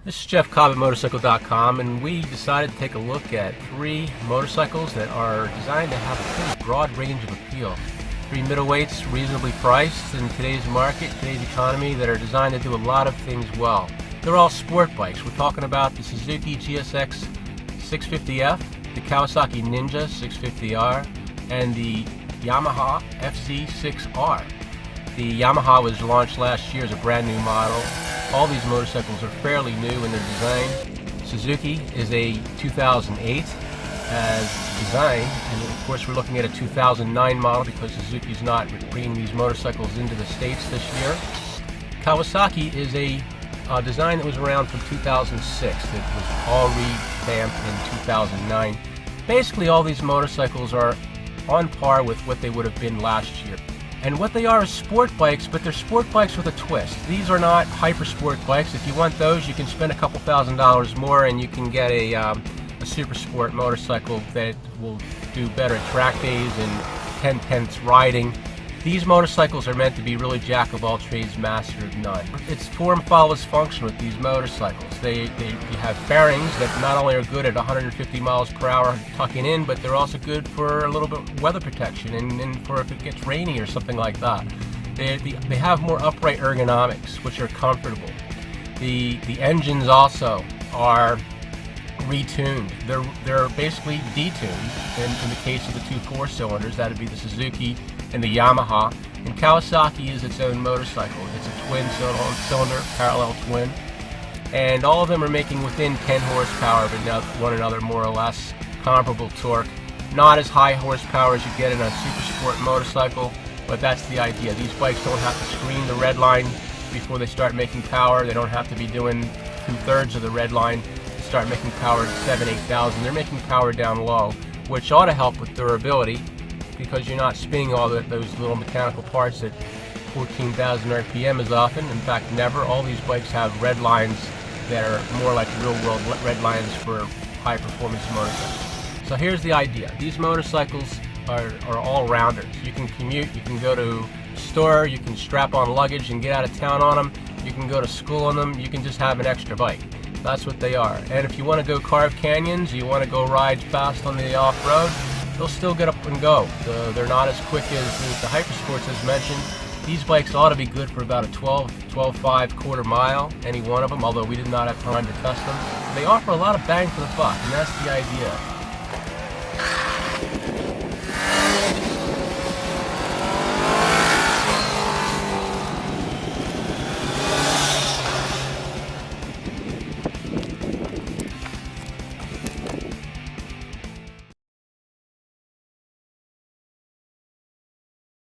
This is Jeff Cobb at Motorcycle.com, and we decided to take a look at 3 motorcycles that are designed to have a pretty broad range of appeal. 3 middleweights, reasonably priced in today's market, today's economy, that are designed to do a lot of things well. They're all sport bikes. We're talking about the Suzuki GSX650F, the Kawasaki Ninja 650R, and the Yamaha FZ6R. The Yamaha was launched last year as a brand new model. All these motorcycles are fairly new in their design. Suzuki is a 2008 as designed, and of course we're looking at a 2009 model because Suzuki's not bringing these motorcycles into the States this year. Kawasaki is a design that was around from 2006 that was all revamped in 2009. Basically all these motorcycles are on par with what they would have been last year. And what they are is sport bikes, but they're sport bikes with a twist. These are not hyper sport bikes. If you want those, you can spend a couple $1,000s more and you can get a super sport motorcycle that will do better at track days and 10/10ths riding. These motorcycles are meant to be really jack of all trades, master of none. It's form follows function with these motorcycles. You have fairings that not only are good at 150 miles per hour tucking in, but they're also good for a little bit of weather protection and for if it gets rainy or something like that. They have more upright ergonomics, which are comfortable. The engines also are retuned. They're basically detuned in the case of the 2 4-cylinders. That would be the Suzuki and the Yamaha. And Kawasaki is its own motorcycle. It's a twin cylinder, parallel twin. And all of them are making within 10 horsepower, but one another more or less comparable torque. Not as high horsepower as you get in a super sport motorcycle, but that's the idea. These bikes don't have to screen the red line before they start making power. They don't have to be doing 2/3 of the red line to start making power at 7,000, 8,000. They're making power down low, which ought to help with durability, because you're not spinning all those little mechanical parts at 14,000 RPM as often. In fact, never. All these bikes have red lines that are more like real-world red lines for high-performance motorcycles. So here's the idea. These motorcycles are all-rounders. You can commute, you can go to a store, you can strap on luggage and get out of town on them, you can go to school on them, you can just have an extra bike. That's what they are. And if you want to go carve canyons, you want to go ride fast on the off-road, they'll still get up and go. They're not as quick as the Hypersports as mentioned. These bikes ought to be good for about a 12.5 quarter mile, any one of them, although we did not have time to test them. They offer a lot of bang for the buck, and that's the idea.